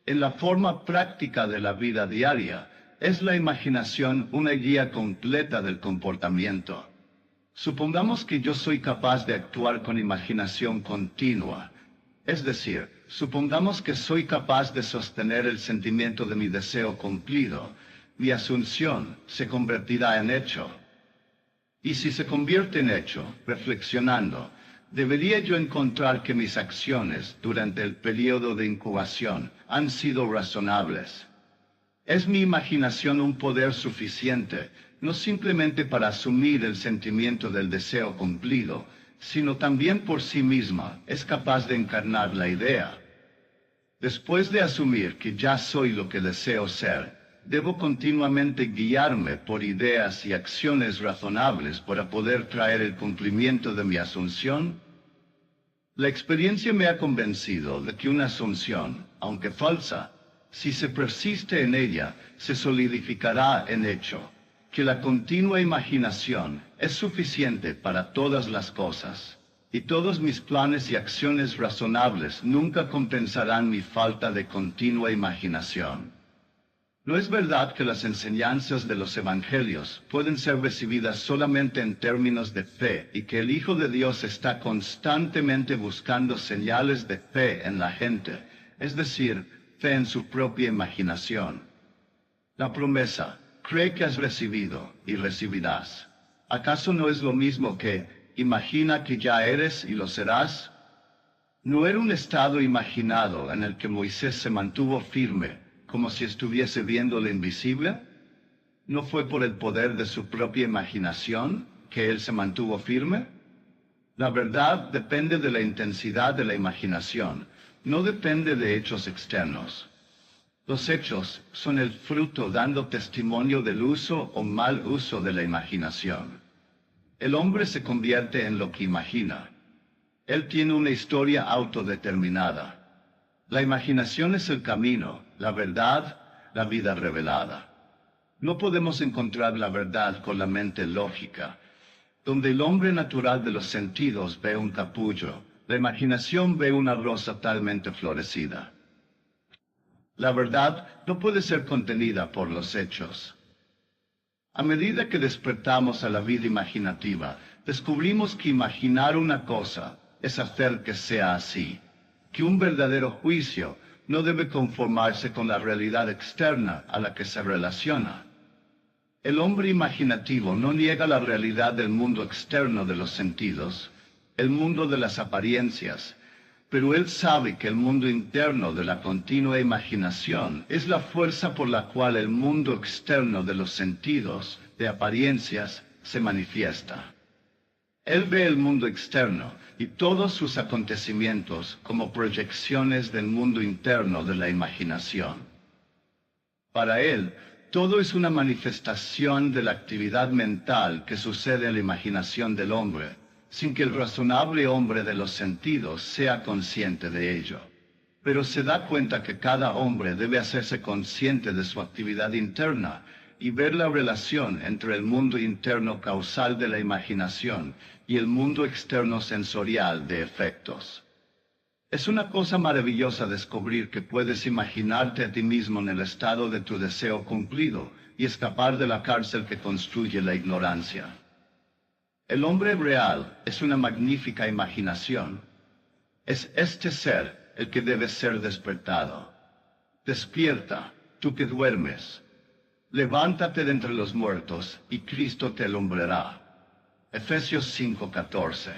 Speaker 3: En la forma práctica de la vida diaria, ¿es la imaginación una guía completa del comportamiento? Supongamos que yo soy capaz de actuar con imaginación continua. Es decir, supongamos que soy capaz de sostener el sentimiento de mi deseo cumplido. Mi asunción se convertirá en hecho. Y si se convierte en hecho, reflexionando, ¿debería yo encontrar que mis acciones durante el periodo de incubación han sido razonables? ¿Es mi imaginación un poder suficiente, no simplemente para asumir el sentimiento del deseo cumplido, sino también por sí misma es capaz de encarnar la idea? Después de asumir que ya soy lo que deseo ser, ¿debo continuamente guiarme por ideas y acciones razonables para poder traer el cumplimiento de mi asunción? La experiencia me ha convencido de que una asunción, aunque falsa, si se persiste en ella, se solidificará en hecho, que la continua imaginación es suficiente para todas las cosas, y todos mis planes y acciones razonables nunca compensarán mi falta de continua imaginación. ¿No es verdad que las enseñanzas de los evangelios pueden ser recibidas solamente en términos de fe y que el Hijo de Dios está constantemente buscando señales de fe en la gente, es decir, fe en su propia imaginación? La promesa, cree que has recibido y recibirás. ¿Acaso no es lo mismo que imagina que ya eres y lo serás? ¿No era un estado imaginado en el que Moisés se mantuvo firme, como si estuviese viendo lo invisible? ¿No fue por el poder de su propia imaginación que él se mantuvo firme? La verdad depende de la intensidad de la imaginación, no depende de hechos externos. Los hechos son el fruto dando testimonio del uso o mal uso de la imaginación. El hombre se convierte en lo que imagina. Él tiene una historia autodeterminada. La imaginación es el camino, la verdad, la vida revelada. No podemos encontrar la verdad con la mente lógica. Donde el hombre natural de los sentidos ve un capullo, la imaginación ve una rosa talmente florecida. La verdad no puede ser contenida por los hechos. A medida que despertamos a la vida imaginativa, descubrimos que imaginar una cosa es hacer que sea así, que un verdadero juicio no debe conformarse con la realidad externa a la que se relaciona. El hombre imaginativo no niega la realidad del mundo externo de los sentidos, el mundo de las apariencias, pero él sabe que el mundo interno de la continua imaginación es la fuerza por la cual el mundo externo de los sentidos, de apariencias, se manifiesta. Él ve el mundo externo y todos sus acontecimientos como proyecciones del mundo interno de la imaginación. Para él, todo es una manifestación de la actividad mental que sucede en la imaginación del hombre, sin que el razonable hombre de los sentidos sea consciente de ello. Pero se da cuenta que cada hombre debe hacerse consciente de su actividad interna y ver la relación entre el mundo interno causal de la imaginación y el mundo externo sensorial de efectos. Es una cosa maravillosa descubrir que puedes imaginarte a ti mismo en el estado de tu deseo cumplido y escapar de la cárcel que construye la ignorancia. El hombre real es una magnífica imaginación. Es este ser el que debe ser despertado. Despierta, tú que duermes. Levántate de entre los muertos y Cristo te alumbrará. Efesios 5:14.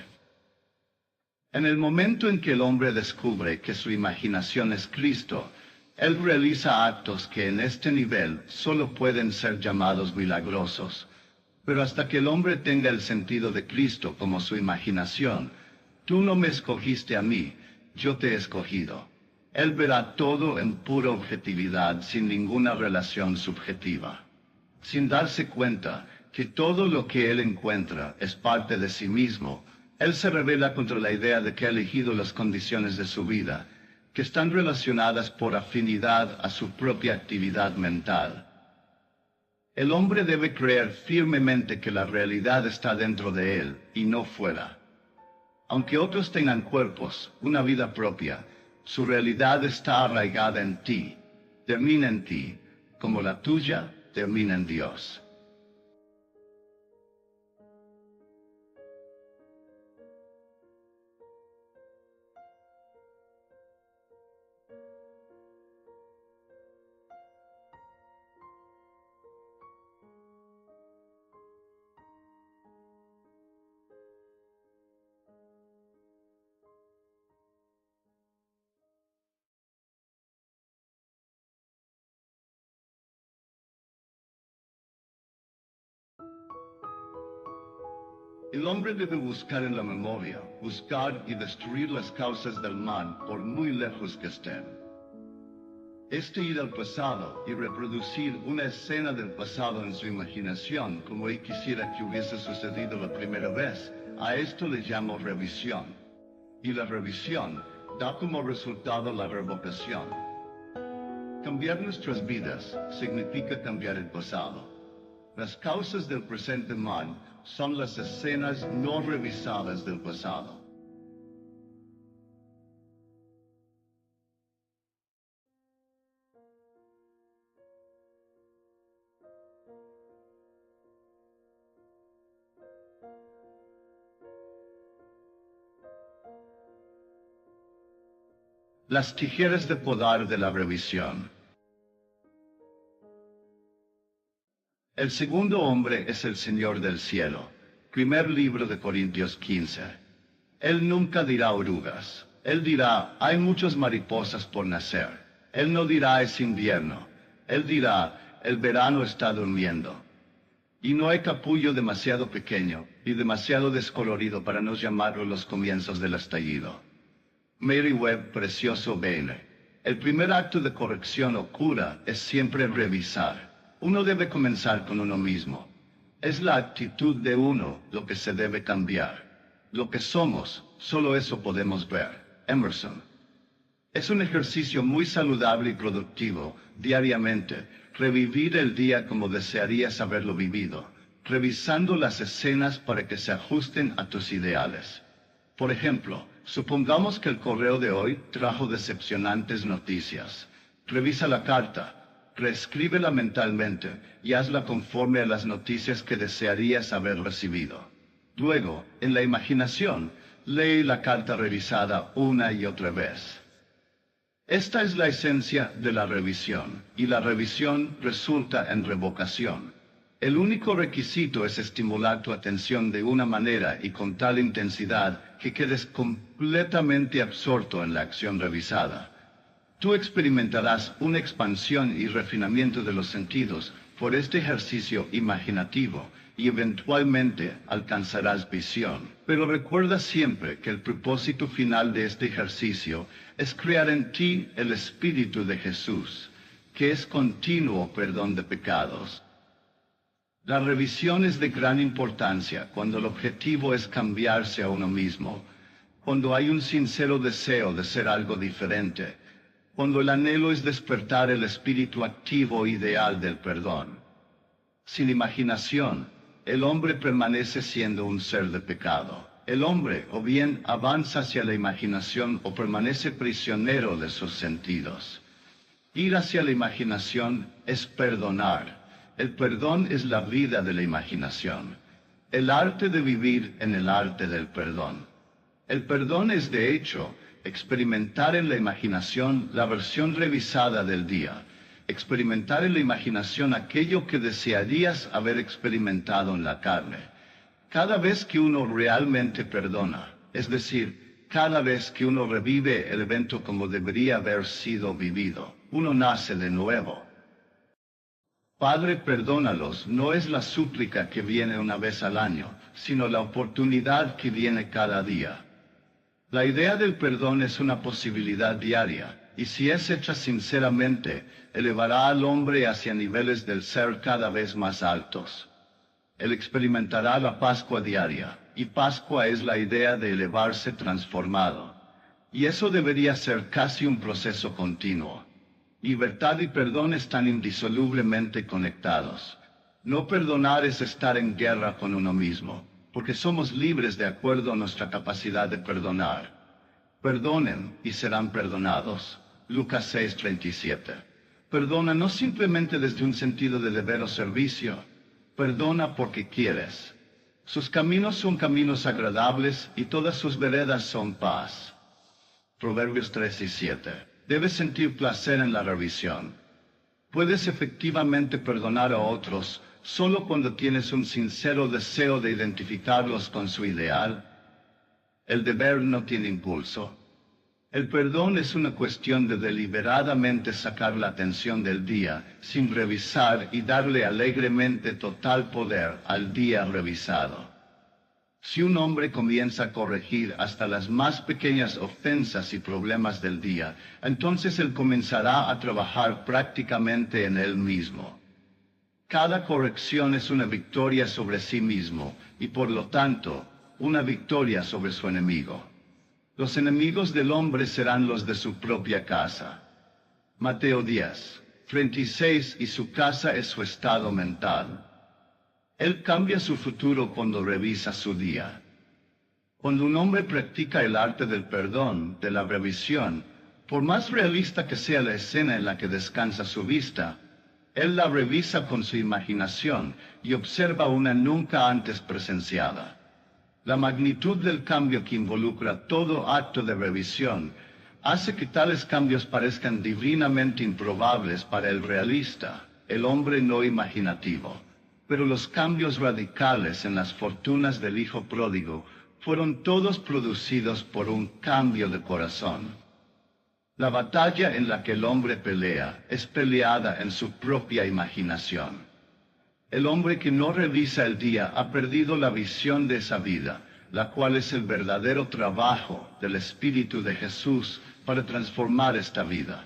Speaker 3: En el momento en que el hombre descubre que su imaginación es Cristo, él realiza actos que en este nivel solo pueden ser llamados milagrosos. Pero hasta que el hombre tenga el sentido de Cristo como su imaginación, tú no me escogiste a mí, yo te he escogido. Él verá todo en pura objetividad, sin ninguna relación subjetiva. Sin darse cuenta que todo lo que él encuentra es parte de sí mismo, él se rebela contra la idea de que ha elegido las condiciones de su vida, que están relacionadas por afinidad a su propia actividad mental. El hombre debe creer firmemente que la realidad está dentro de él y no fuera. Aunque otros tengan cuerpos, una vida propia, su realidad está arraigada en ti, termina en ti, como la tuya termina en Dios. El hombre debe buscar en la memoria, buscar y destruir las causas del mal por muy lejos que estén. Este ir al pasado y reproducir una escena del pasado en su imaginación como él quisiera que hubiese sucedido la primera vez, a esto le llamo revisión. Y la revisión da como resultado la revocación. Cambiar nuestras vidas significa cambiar el pasado. Las causas del presente mal son las escenas no revisadas del pasado. Las tijeras de podar de la revisión. El segundo hombre es el Señor del cielo. Primer libro de Corintios 15. Él nunca dirá orugas. Él dirá, hay muchas mariposas por nacer. Él no dirá, es invierno. Él dirá, el verano está durmiendo. Y no hay capullo demasiado pequeño y demasiado descolorido para no llamarlo los comienzos del estallido. Mary Webb, Precioso BN. El primer acto de corrección o cura es siempre revisar. Uno debe comenzar con uno mismo. Es la actitud de uno lo que se debe cambiar. Lo que somos, solo eso podemos ver. Emerson. Es un ejercicio muy saludable y productivo, diariamente, revivir el día como desearías haberlo vivido, revisando las escenas para que se ajusten a tus ideales. Por ejemplo, supongamos que el correo de hoy trajo decepcionantes noticias. Revisa la carta. Reescríbela mentalmente y hazla conforme a las noticias que desearías haber recibido. Luego, en la imaginación, lee la carta revisada una y otra vez. Esta es la esencia de la revisión, y la revisión resulta en revocación. El único requisito es estimular tu atención de una manera y con tal intensidad que quedes completamente absorto en la acción revisada. Tú experimentarás una expansión y refinamiento de los sentidos por este ejercicio imaginativo y eventualmente alcanzarás visión. Pero recuerda siempre que el propósito final de este ejercicio es crear en ti el Espíritu de Jesús, que es continuo perdón de pecados. La revisión es de gran importancia cuando el objetivo es cambiarse a uno mismo, cuando hay un sincero deseo de ser algo diferente, cuando el anhelo es despertar el espíritu activo ideal del perdón. Sin imaginación, el hombre permanece siendo un ser de pecado. El hombre o bien avanza hacia la imaginación o permanece prisionero de sus sentidos. Ir hacia la imaginación es perdonar. El perdón es la vida de la imaginación. El arte de vivir en el arte del perdón. El perdón es, de hecho, experimentar en la imaginación la versión revisada del día, experimentar en la imaginación aquello que desearías haber experimentado en la carne. Cada vez que uno realmente perdona, es decir, cada vez que uno revive el evento como debería haber sido vivido, uno nace de nuevo. Padre, perdónalos no es la súplica que viene una vez al año, sino la oportunidad que viene cada día. La idea del perdón es una posibilidad diaria, y si es hecha sinceramente, elevará al hombre hacia niveles del ser cada vez más altos. Él experimentará la Pascua diaria, y Pascua es la idea de elevarse transformado. Y eso debería ser casi un proceso continuo. Libertad y perdón están indisolublemente conectados. No perdonar es estar en guerra con uno mismo, porque somos libres de acuerdo a nuestra capacidad de perdonar. Perdonen y serán perdonados. Lucas 6:37. Perdona no simplemente desde un sentido de deber o servicio. Perdona porque quieres. Sus caminos son caminos agradables y todas sus veredas son paz. Proverbios 3:7. Debes sentir placer en la revisión. Puedes efectivamente perdonar a otros solo cuando tienes un sincero deseo de identificarlos con su ideal. El deber no tiene impulso. El perdón es una cuestión de deliberadamente sacar la atención del día, sin revisar y darle alegremente total poder al día revisado. Si un hombre comienza a corregir hasta las más pequeñas ofensas y problemas del día, entonces él comenzará a trabajar prácticamente en él mismo. Cada corrección es una victoria sobre sí mismo, y por lo tanto, una victoria sobre su enemigo. Los enemigos del hombre serán los de su propia casa. Mateo 10:36 y su casa es su estado mental. Él cambia su futuro cuando revisa su día. Cuando un hombre practica el arte del perdón, de la revisión, por más realista que sea la escena en la que descansa su vista, él la revisa con su imaginación y observa una nunca antes presenciada. La magnitud del cambio que involucra todo acto de revisión hace que tales cambios parezcan divinamente improbables para el realista, el hombre no imaginativo. Pero los cambios radicales en las fortunas del hijo pródigo fueron todos producidos por un cambio de corazón. La batalla en la que el hombre pelea es peleada en su propia imaginación. El hombre que no revisa el día ha perdido la visión de esa vida, la cual es el verdadero trabajo del Espíritu de Jesús para transformar esta vida.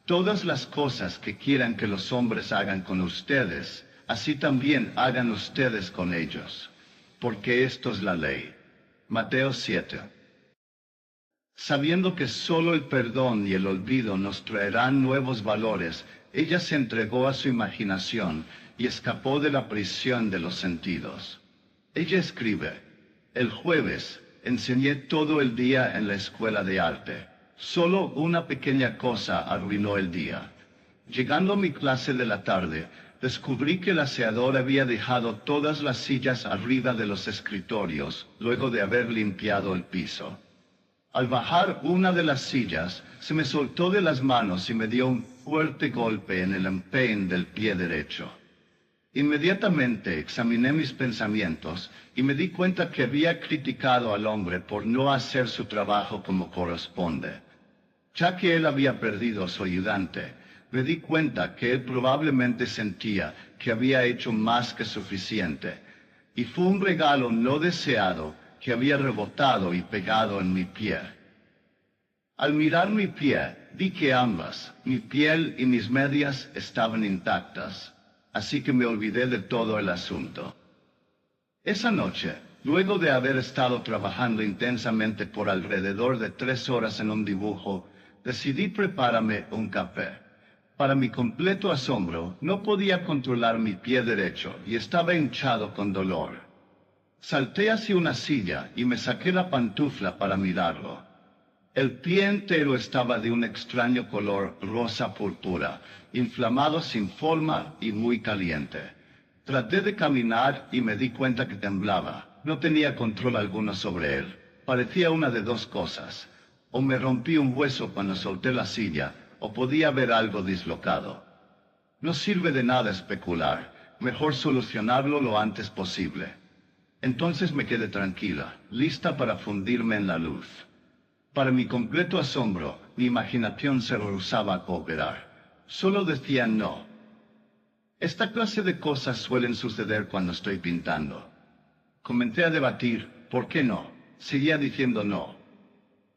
Speaker 3: Todas las cosas que quieran que los hombres hagan con ustedes, así también hagan ustedes con ellos, porque esto es la ley. Mateo 7. Sabiendo que solo el perdón y el olvido nos traerán nuevos valores, ella se entregó a su imaginación y escapó de la prisión de los sentidos. Ella escribe: el jueves enseñé todo el día en la escuela de arte. Solo una pequeña cosa arruinó el día. Llegando a mi clase de la tarde, descubrí que el aseador había dejado todas las sillas arriba de los escritorios, luego de haber limpiado el piso. Al bajar una de las sillas, se me soltó de las manos y me dio un fuerte golpe en el empeine del pie derecho. Inmediatamente examiné mis pensamientos y me di cuenta que había criticado al hombre por no hacer su trabajo como corresponde. Ya que él había perdido a su ayudante, me di cuenta que él probablemente sentía que había hecho más que suficiente, y fue un regalo no deseado que había rebotado y pegado en mi pie. Al mirar mi pie, vi que ambas, mi piel y mis medias, estaban intactas, así que me olvidé de todo el asunto. Esa noche, luego de haber estado trabajando intensamente por alrededor de 3 horas en un dibujo, decidí prepararme un café. Para mi completo asombro, no podía controlar mi pie derecho y estaba hinchado con dolor. Salté hacia una silla y me saqué la pantufla para mirarlo. El pie entero estaba de un extraño color rosa púrpura, inflamado sin forma y muy caliente. Traté de caminar y me di cuenta que temblaba. No tenía control alguno sobre él. Parecía una de dos cosas. O me rompí un hueso cuando solté la silla, o podía haber algo dislocado. No sirve de nada especular, mejor solucionarlo lo antes posible. Entonces me quedé tranquila, lista para fundirme en la luz. Para mi completo asombro, mi imaginación se rehusaba a cooperar. Solo decía no. Esta clase de cosas suelen suceder cuando estoy pintando. Comencé a debatir, ¿por qué no? Seguía diciendo no.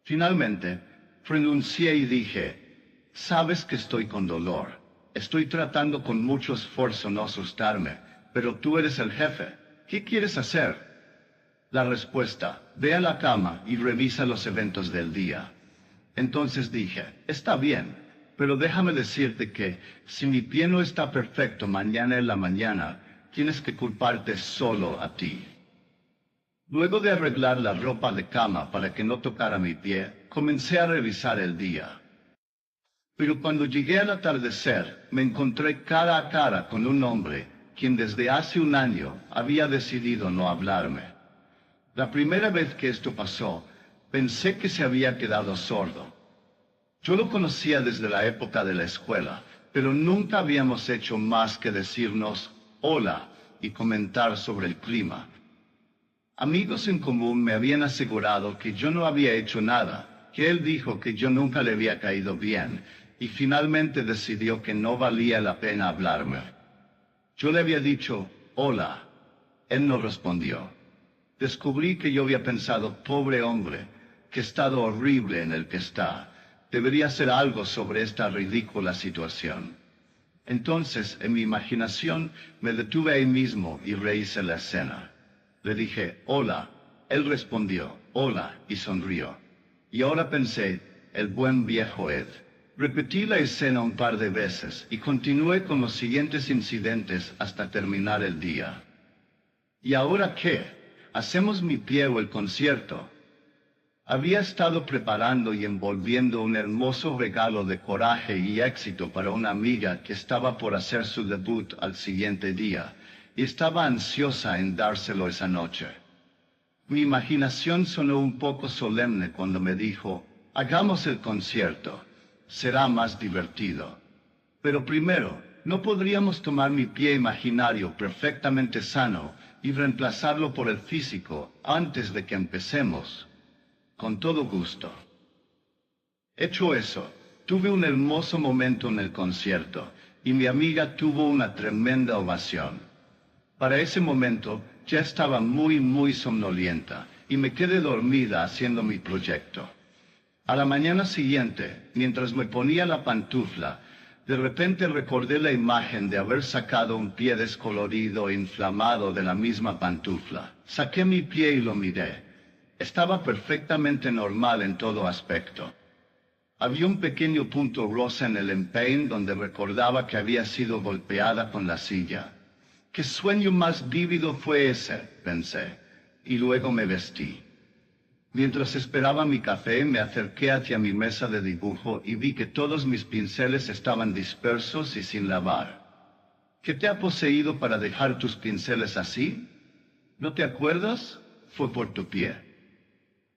Speaker 3: Finalmente, renuncié y dije, sabes que estoy con dolor. Estoy tratando con mucho esfuerzo no asustarme, pero tú eres el jefe. ¿Qué quieres hacer? La respuesta, ve a la cama y revisa los eventos del día. Entonces dije, está bien, pero déjame decirte que, si mi pie no está perfecto mañana en la mañana, tienes que culparte solo a ti. Luego de arreglar la ropa de cama para que no tocara mi pie, comencé a revisar el día. Pero cuando llegué al atardecer, me encontré cara a cara con un hombre, quien desde hace un año había decidido no hablarme. La primera vez que esto pasó, pensé que se había quedado sordo. Yo lo conocía desde la época de la escuela, pero nunca habíamos hecho más que decirnos hola y comentar sobre el clima. Amigos en común me habían asegurado que yo no había hecho nada, que él dijo que yo nunca le había caído bien, y finalmente decidió que no valía la pena hablarme. Yo le había dicho hola. Él no respondió. Descubrí que yo había pensado, pobre hombre, qué estado horrible en el que está. Debería hacer algo sobre esta ridícula situación. Entonces, en mi imaginación, me detuve ahí mismo y rehice la escena. Le dije, hola. Él respondió, hola, y sonrió. Y ahora pensé, el buen viejo Ed. Repetí la escena un par de veces y continué con los siguientes incidentes hasta terminar el día. ¿Y ahora qué? ¿Hacemos mi pie o el concierto? Había estado preparando y envolviendo un hermoso regalo de coraje y éxito para una amiga que estaba por hacer su debut al siguiente día, y estaba ansiosa en dárselo esa noche. Mi imaginación sonó un poco solemne cuando me dijo, hagamos el concierto, será más divertido. Pero primero, ¿no podríamos tomar mi pie imaginario perfectamente sano y reemplazarlo por el físico antes de que empecemos? Con todo gusto. Hecho eso, tuve un hermoso momento en el concierto, y mi amiga tuvo una tremenda ovación. Para ese momento, ya estaba muy somnolienta, y me quedé dormida haciendo mi proyecto. A la mañana siguiente, mientras me ponía la pantufla, de repente recordé la imagen de haber sacado un pie descolorido e inflamado de la misma pantufla. Saqué mi pie y lo miré. Estaba perfectamente normal en todo aspecto. Había un pequeño punto rosa en el empeine donde recordaba que había sido golpeada con la silla. ¿Qué sueño más vívido fue ese?, pensé, y luego me vestí. Mientras esperaba mi café, me acerqué hacia mi mesa de dibujo y vi que todos mis pinceles estaban dispersos y sin lavar. ¿Qué te ha poseído para dejar tus pinceles así? ¿No te acuerdas? Fue por tu pie.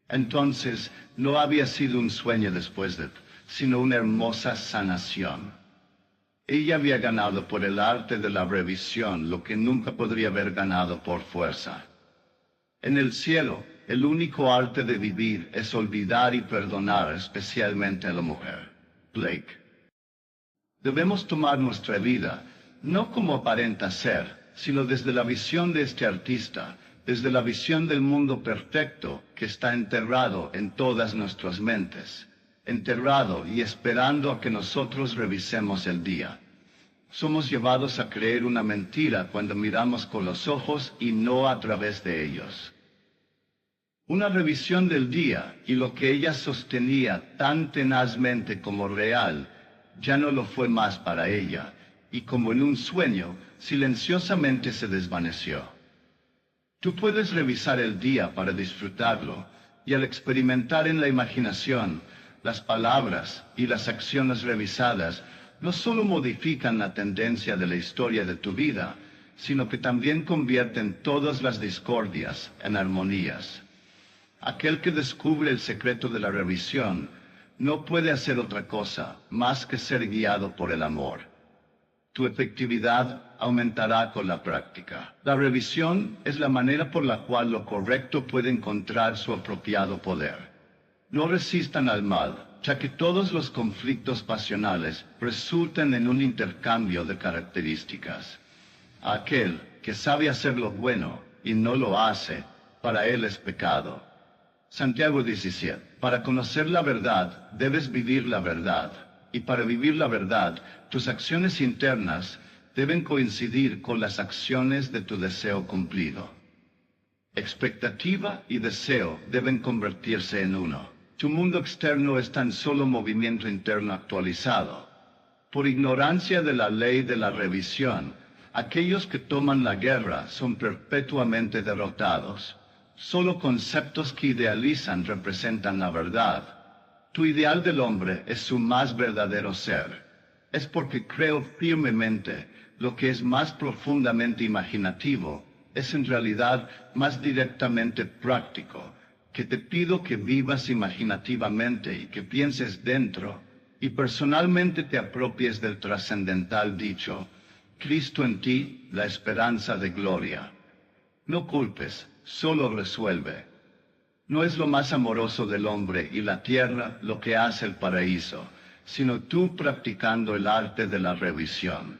Speaker 3: Entonces, no había sido un sueño después de, sino una hermosa sanación. Ella había ganado por el arte de la revisión lo que nunca podría haber ganado por fuerza. En el cielo, el único arte de vivir es olvidar y perdonar, especialmente a la mujer. Blake. Debemos tomar nuestra vida, no como aparenta ser, sino desde la visión de este artista, desde la visión del mundo perfecto que está enterrado en todas nuestras mentes, enterrado y esperando a que nosotros revisemos el día. Somos llevados a creer una mentira cuando miramos con los ojos y no a través de ellos. Una revisión del día y lo que ella sostenía tan tenazmente como real, ya no lo fue más para ella, y como en un sueño, silenciosamente se desvaneció. Tú puedes revisar el día para disfrutarlo, y al experimentar en la imaginación, las palabras y las acciones revisadas no solo modifican la tendencia de la historia de tu vida, sino que también convierten todas las discordias en armonías. Aquel que descubre el secreto de la revisión no puede hacer otra cosa más que ser guiado por el amor. Tu efectividad aumentará con la práctica. La revisión es la manera por la cual lo correcto puede encontrar su apropiado poder. No resistan al mal, ya que todos los conflictos pasionales resultan en un intercambio de características. Aquel que sabe hacer lo bueno y no lo hace, para él es pecado. Santiago 17. Para conocer la verdad, debes vivir la verdad. Y para vivir la verdad, tus acciones internas deben coincidir con las acciones de tu deseo cumplido. Expectativa y deseo deben convertirse en uno. Tu mundo externo es tan solo movimiento interno actualizado. Por ignorancia de la ley de la revisión, aquellos que toman la guerra son perpetuamente derrotados. Solo conceptos que idealizan representan la verdad. Tu ideal del hombre es su más verdadero ser. Es porque creo firmemente lo que es más profundamente imaginativo es en realidad más directamente práctico, que te pido que vivas imaginativamente y que pienses dentro y personalmente te apropies del trascendental dicho, Cristo en ti, la esperanza de gloria. No culpes, solo resuelve. No es lo más amoroso del hombre y la tierra lo que hace el paraíso, sino tú practicando el arte de la revisión.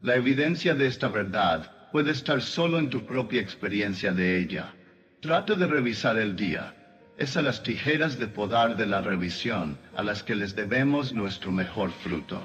Speaker 3: La evidencia de esta verdad puede estar solo en tu propia experiencia de ella. Trata de revisar el día. Es a las tijeras de podar de la revisión a las que les debemos nuestro mejor fruto.